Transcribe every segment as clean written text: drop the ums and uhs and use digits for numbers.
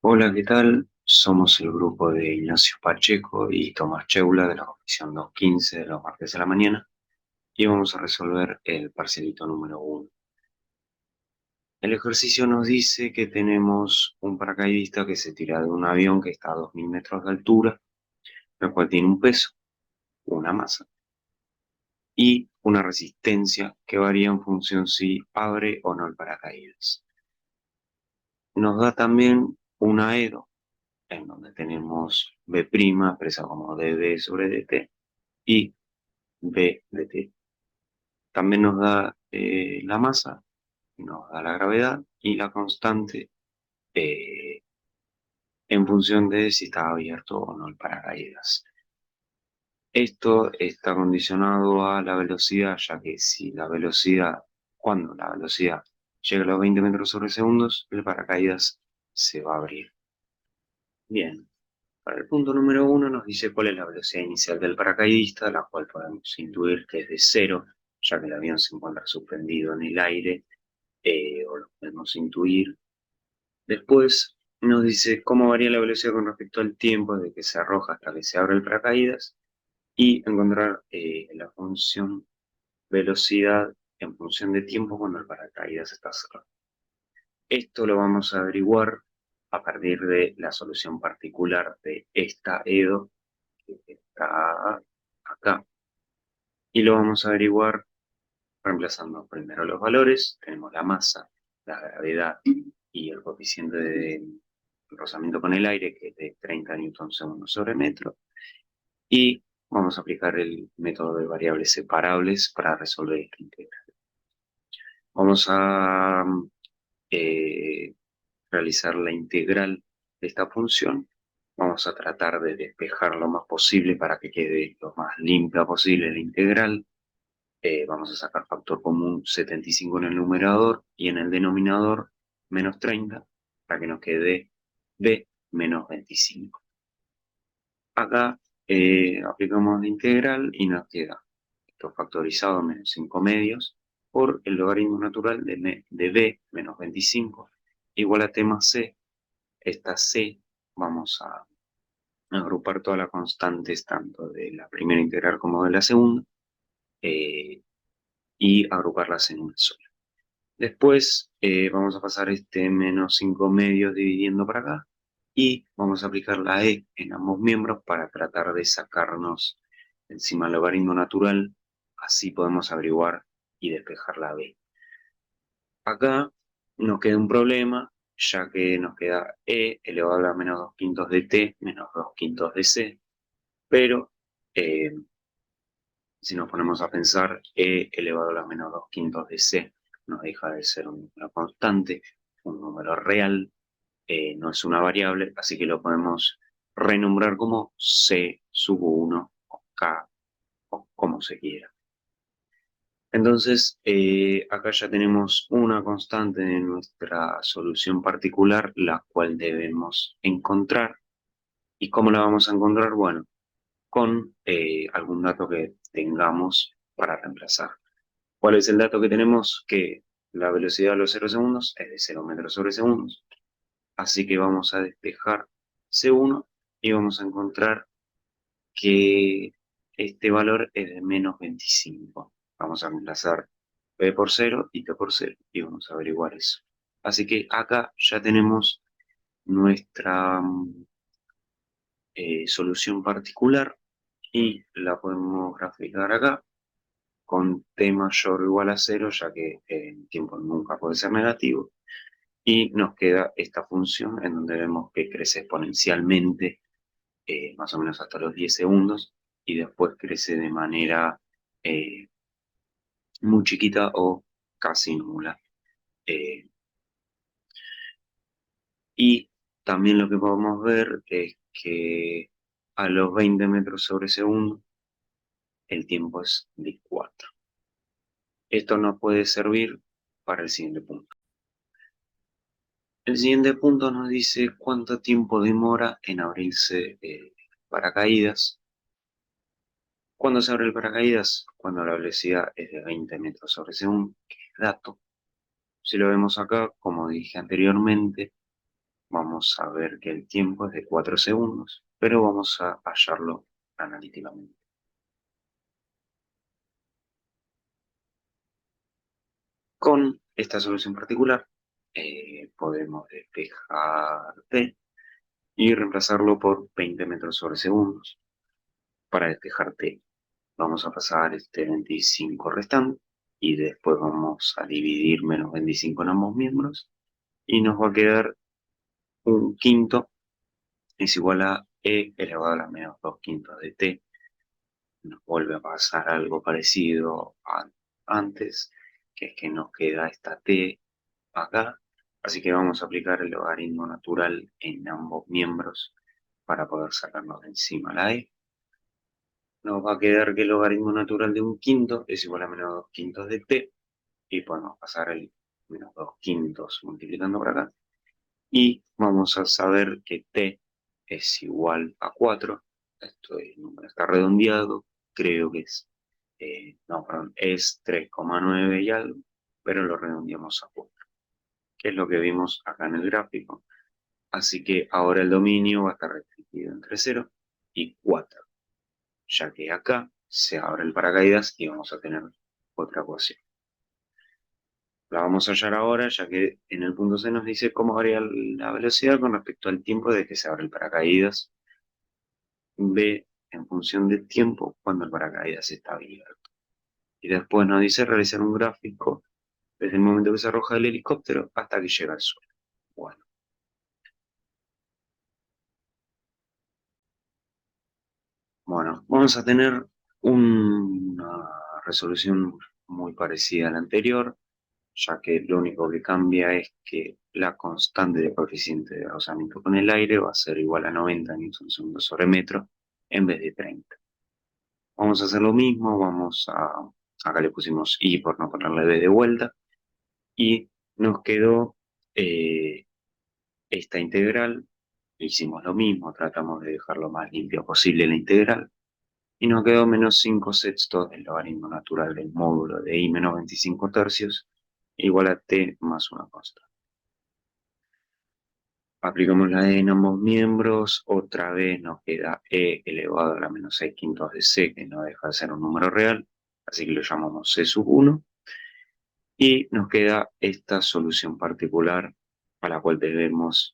Hola, ¿qué tal? Somos el grupo de Ignacio Pacheco y Tomás Cheula de la comisión 215 de los martes de la mañana y vamos a resolver el parcialito número uno. El ejercicio nos dice que tenemos un paracaidista que se tira de un avión que está a 2000 metros de altura, el cual tiene un peso, una masa y una resistencia que varía en función si abre o no el paracaídas. Nos da también un aero en donde tenemos B' expresado como dB sobre dt y B de t. También nos da la masa, nos da la gravedad y la constante eh, en función de si está abierto o no el paracaídas. Esto está condicionado a la velocidad, ya que si la velocidad, cuando la velocidad llega a los 20 metros sobre segundos, el paracaídas se va a abrir. Bien, para el punto número uno nos dice cuál es la velocidad inicial del paracaidista, la cual podemos intuir que es de cero, ya que el avión se encuentra suspendido en el aire, o lo podemos intuir. Después nos dice cómo varía la velocidad con respecto al tiempo desde que se arroja hasta que se abre el paracaídas y encontrar la función velocidad en función de tiempo cuando el paracaídas está cerrado. Esto lo vamos a averiguar a partir de la solución particular de esta EDO que está acá. Y lo vamos a averiguar reemplazando primero los valores. Tenemos la masa, la gravedad y el coeficiente de rozamiento con el aire, que es de 30 newtons segundo sobre metro. Y vamos a aplicar el método de variables separables para resolver esta integral. Vamos a eh, realizar la integral de esta función. Vamos a tratar de despejar lo más posible para que quede lo más limpia posible la integral. Vamos a sacar factor común 75 en el numerador y en el denominador menos 30 para que nos quede b menos 25. Acá aplicamos la integral y nos queda esto factorizado menos 5 medios por el logaritmo natural de b menos 25 igual a t más c. Esta c vamos a agrupar todas las constantes tanto de la primera integral como de la segunda eh, y agruparlas en una sola. Después vamos a pasar este menos 5 medios dividiendo para acá y vamos a aplicar la e en ambos miembros para tratar de sacarnos encima el logaritmo natural, así podemos averiguar y despejar la b. Acá nos queda un problema, ya que nos queda e elevado a la menos 2 quintos de t menos 2 quintos de c, pero eh, si nos ponemos a pensar, e elevado a la menos 2 quintos de c no deja de ser un número constante, un número real, no es una variable, así que lo podemos renombrar como c sub 1 o k o como se quiera. Entonces, acá ya tenemos una constante de nuestra solución particular, la cual debemos encontrar. ¿Y cómo la vamos a encontrar? Bueno, con algún dato que tengamos para reemplazar. ¿Cuál es el dato que tenemos? Que la velocidad a los 0 segundos es de 0 metros sobre segundos. Así que vamos a despejar C1 y vamos a encontrar que este valor es de menos 25. Vamos a reemplazar P por 0 y T por 0 y vamos a averiguar eso. Así que acá ya tenemos nuestra solución particular y la podemos graficar acá con t mayor o igual a 0, ya que el tiempo nunca puede ser negativo. Y nos queda esta función en donde vemos que crece exponencialmente, más o menos hasta los 10 segundos, y después crece de manera eh, muy chiquita o casi nula. Eh, y también lo que podemos ver es que a los 20 metros sobre segundo el tiempo es de 4. Esto nos puede servir para el siguiente punto. El siguiente punto nos dice cuánto tiempo demora en abrirse paracaídas. ¿Cuándo se abre el paracaídas? Cuando la velocidad es de 20 metros sobre segundo, que es dato. Si lo vemos acá, como dije anteriormente, vamos a ver que el tiempo es de 4 segundos, pero vamos a hallarlo analíticamente. Con esta solución particular, podemos despejar t y reemplazarlo por 20 metros sobre segundos. Para despejar t, vamos a pasar este 25 restante y después vamos a dividir menos 25 en ambos miembros y nos va a quedar un quinto es igual a e elevado a la menos 2 quintos de t. Nos vuelve a pasar algo parecido a antes, que es que nos queda esta t acá. Así que vamos a aplicar el logaritmo natural en ambos miembros para poder sacarnos de encima la e. Nos va a quedar que el logaritmo natural de un quinto es igual a menos 2 quintos de t. Y podemos pasar el menos 2 quintos multiplicando por acá. Y vamos a saber que t es igual a 4. Esto el número está redondeado, creo que es, no, perdón, es 3,9 y algo, pero lo redondeamos a 4, que es lo que vimos acá en el gráfico. Así que ahora el dominio va a estar restringido entre 0 y 4, ya que acá se abre el paracaídas y vamos a tener otra ecuación. La vamos a hallar ahora, ya que en el punto C nos dice cómo varía la velocidad con respecto al tiempo de que se abre el paracaídas. B en función del tiempo cuando el paracaídas está abierto. Y después nos dice realizar un gráfico desde el momento que se arroja el helicóptero hasta que llega al suelo. Bueno, bueno, vamos a tener una resolución muy parecida a la anterior, ya que lo único que cambia es que la constante de coeficiente de rozamiento con el aire va a ser igual a 90 Nm sobre metro en vez de 30. Vamos a hacer lo mismo, acá le pusimos I por no ponerle B de vuelta, y nos quedó esta integral. Hicimos lo mismo, tratamos de dejar lo más limpio posible la integral, y nos quedó menos 5 sextos del logaritmo natural del módulo de I menos 25 tercios, igual a t más una constante. Aplicamos la e en ambos miembros, otra vez nos queda e elevado a la menos 6 quintos de c, que no deja de ser un número real, así que lo llamamos c sub 1, y nos queda esta solución particular a la cual debemos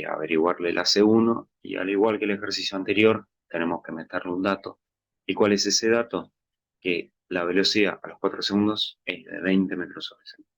averiguarle la C1, y al igual que el ejercicio anterior, tenemos que meterle un dato. ¿Y cuál es ese dato? Que la velocidad a los 4 segundos es de 20 metros sobre segundo.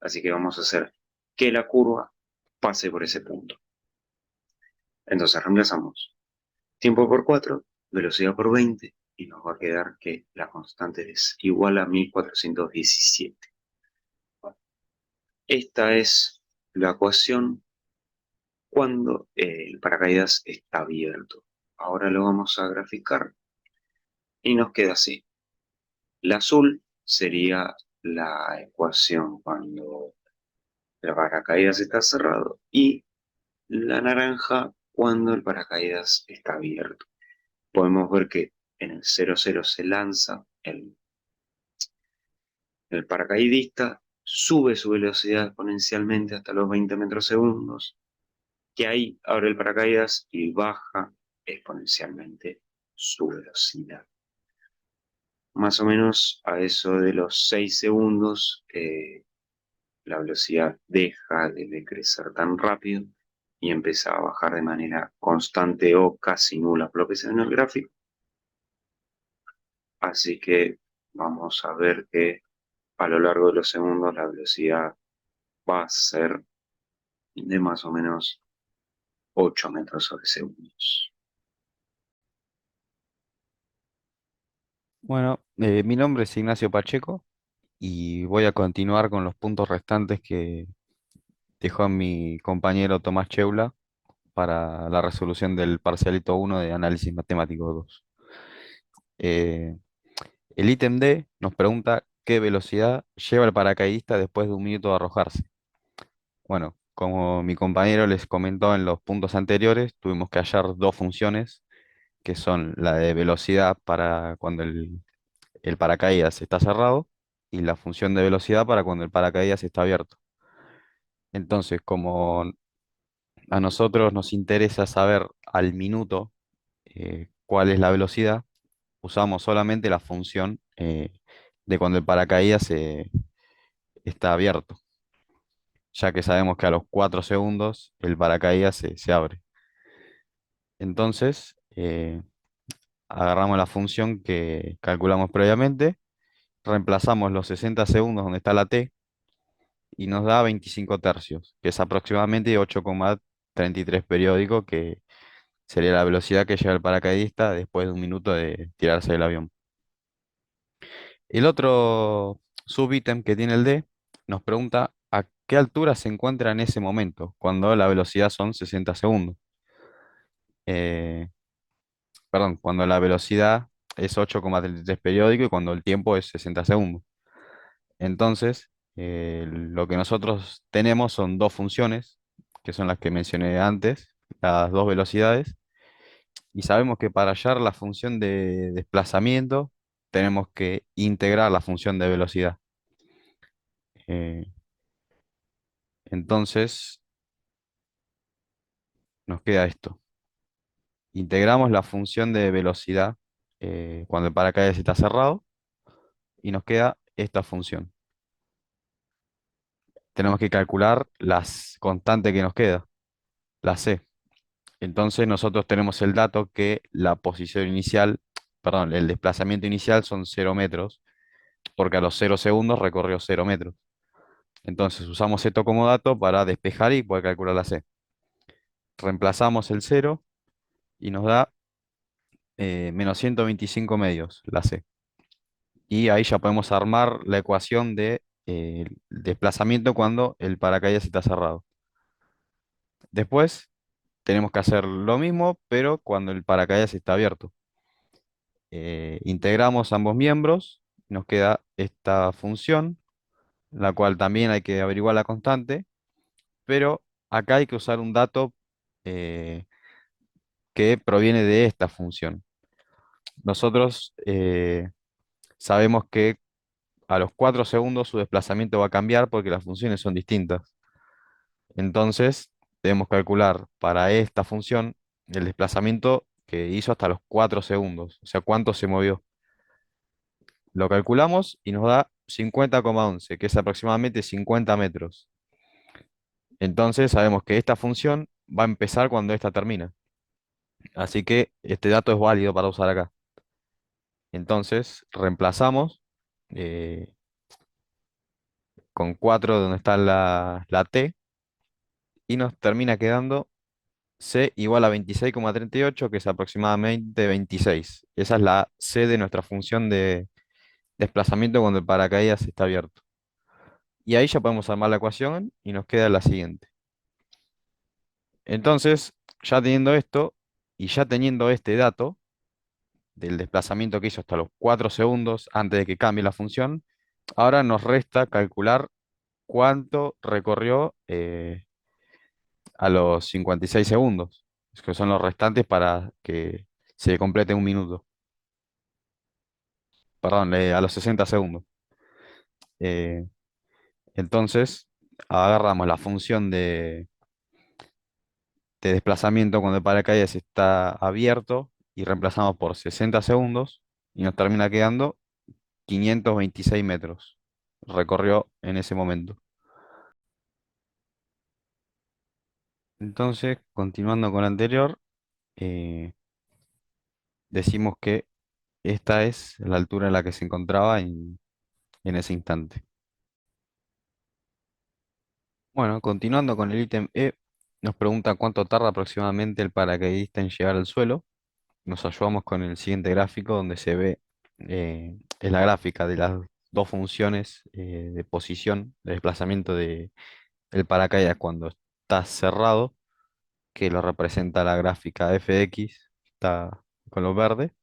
Así que vamos a hacer que la curva pase por ese punto. Entonces reemplazamos tiempo por 4, velocidad por 20, y nos va a quedar que la constante es igual a 1417. Esta es la ecuación cuando el paracaídas está abierto. Ahora lo vamos a graficar y nos queda así. La azul sería la ecuación cuando el paracaídas está cerrado y la naranja cuando el paracaídas está abierto. Podemos ver que en el 00 se lanza el paracaidista, sube su velocidad exponencialmente hasta los 20 metros segundos, que ahí abre el paracaídas y baja exponencialmente su velocidad. Más o menos a eso de los 6 segundos, la velocidad deja de decrecer tan rápido y empieza a bajar de manera constante o casi nula, por lo que se ve en el gráfico. Así que vamos a ver que a lo largo de los segundos la velocidad va a ser de más o menos 8 metros sobre segundos. Bueno, mi nombre es Ignacio Pacheco y voy a continuar con los puntos restantes que dejó mi compañero Tomás Cheula para la resolución del parcialito 1 de análisis matemático 2. Eh, el ítem D nos pregunta qué velocidad lleva el paracaidista después de un minuto de arrojarse. Bueno, como mi compañero les comentó en los puntos anteriores, tuvimos que hallar dos funciones, que son la de velocidad para cuando el paracaídas está cerrado y la función de velocidad para cuando el paracaídas está abierto. Entonces, como A nosotros nos interesa saber al minuto cuál es la velocidad. Usamos solamente la función de cuando el paracaídas está abierto, ya que sabemos que a los 4 segundos el paracaídas se abre. Entonces, agarramos la función que calculamos previamente, reemplazamos los 60 segundos donde está la t y nos da 25 tercios, que es aproximadamente 8,33 periódico, que sería la velocidad que llega el paracaidista después de un minuto de tirarse del avión. El otro subítem que tiene el D nos pregunta a qué altura se encuentra en ese momento, cuando la velocidad son 60 segundos. Eh, Perdón, cuando la velocidad es 8,33 periódico y cuando el tiempo es 60 segundos. Entonces, lo que nosotros tenemos son dos funciones, que son las que mencioné antes, las dos velocidades, y sabemos que para hallar la función de desplazamiento tenemos que integrar la función de velocidad. Eh, entonces, nos queda esto. Integramos la función de velocidad cuando el paracaídas está cerrado y nos queda esta función. Tenemos que calcular las constantes que nos queda, la c. Entonces nosotros tenemos el dato que la posición inicial, perdón, el desplazamiento inicial son 0 metros, porque a los 0 segundos recorrió 0 metros. Entonces usamos esto como dato para despejar y poder calcular la c. Reemplazamos el 0 y nos da menos 125 medios, la c. Y ahí ya podemos armar la ecuación de el desplazamiento cuando el paracaídas está cerrado. Después tenemos que hacer lo mismo, pero cuando el paracaídas está abierto. Integramos ambos miembros, nos queda esta función, la cual también hay que averiguar la constante, pero acá hay que usar un dato eh, que proviene de esta función. Nosotros sabemos que a los 4 segundos su desplazamiento va a cambiar porque las funciones son distintas. Entonces, debemos calcular para esta función el desplazamiento que hizo hasta los 4 segundos, o sea, cuánto se movió. Lo calculamos y nos da 50,11, que es aproximadamente 50 metros. Entonces, sabemos que esta función va a empezar cuando esta termina. Así que este dato es válido para usar acá. Entonces, reemplazamos eh, con 4 donde está la t y nos termina quedando c igual a 26,38, que es aproximadamente 26. Esa es la c de nuestra función de desplazamiento cuando el paracaídas está abierto. Y ahí ya podemos armar la ecuación y nos queda la siguiente. Entonces, ya teniendo esto y ya teniendo este dato del desplazamiento que hizo hasta los 4 segundos antes de que cambie la función, ahora nos resta calcular cuánto recorrió a los 56 segundos, que son los restantes para que se complete un minuto. Perdón, a los 60 segundos. Eh, entonces, agarramos la función de desplazamiento cuando el paracaídas está abierto y reemplazamos por 60 segundos y nos termina quedando 526 metros. Recorrió en ese momento. Entonces, continuando con lo anterior, eh, decimos que esta es la altura en la que se encontraba en ese instante. Bueno, continuando con el ítem E, nos pregunta cuánto tarda aproximadamente el paracaidista en llegar al suelo. Nos ayudamos con el siguiente gráfico donde se ve, es la gráfica de las dos funciones de posición, de desplazamiento de el paracaídas cuando está cerrado, que lo representa la gráfica f de x, está con lo verde,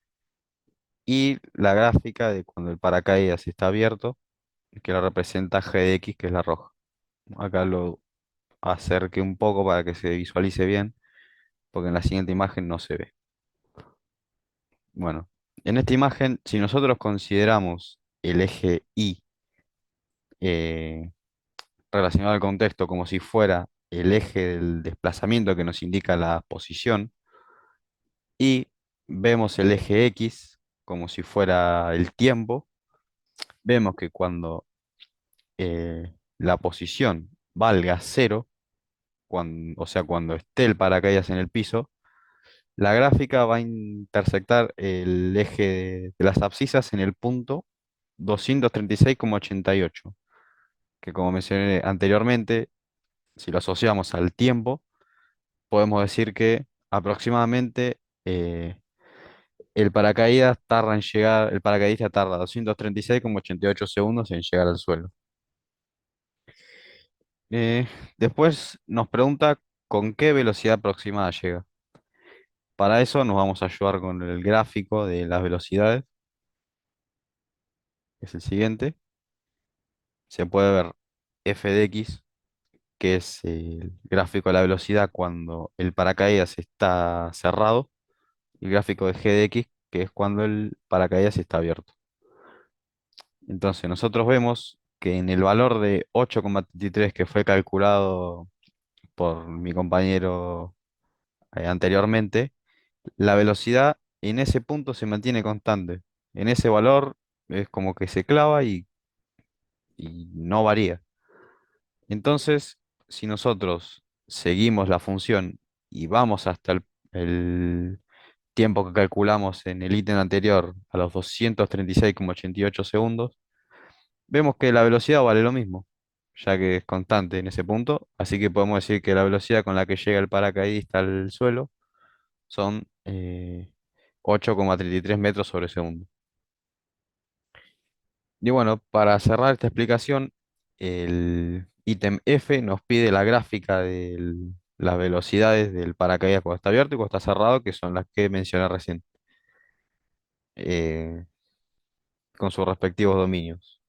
y la gráfica de cuando el paracaídas está abierto, que lo representa g de x, que es la roja. Acá lo acerqué un poco para que se visualice bien, porque en la siguiente imagen no se ve. Bueno, en esta imagen, si nosotros consideramos el eje Y eh, relacionado al contexto como si fuera el eje del desplazamiento que nos indica la posición y vemos el eje X como si fuera el tiempo, vemos que cuando la posición valga cero, o sea, cuando esté el paracaídas en el piso, la gráfica va a intersectar el eje de las abscisas en el punto 236,88, que como mencioné anteriormente, si lo asociamos al tiempo, podemos decir que aproximadamente el paracaidista tarda 236,88 segundos en llegar al suelo. Eh, Después nos pregunta con qué velocidad aproximada llega. Para eso nos vamos a ayudar con el gráfico de las velocidades, que es el siguiente. Se puede ver f de x, que es el gráfico de la velocidad cuando el paracaídas está cerrado, y el gráfico de g de x, que es cuando el paracaídas está abierto. Entonces nosotros vemos que en el valor de 8,33 que fue calculado por mi compañero anteriormente, la velocidad en ese punto se mantiene constante. En ese valor es como que se clava y no varía. Entonces, si nosotros seguimos la función y vamos hasta el tiempo que calculamos en el ítem anterior a los 236,88 segundos, vemos que la velocidad vale lo mismo, ya que es constante en ese punto. Así que podemos decir que la velocidad con la que llega el paracaidista al suelo son 8,33 metros sobre segundo. Y bueno, para cerrar esta explicación, el ítem F nos pide la gráfica de las velocidades del paracaídas cuando está abierto y cuando está cerrado, que son las que mencioné recién, eh, con sus respectivos dominios.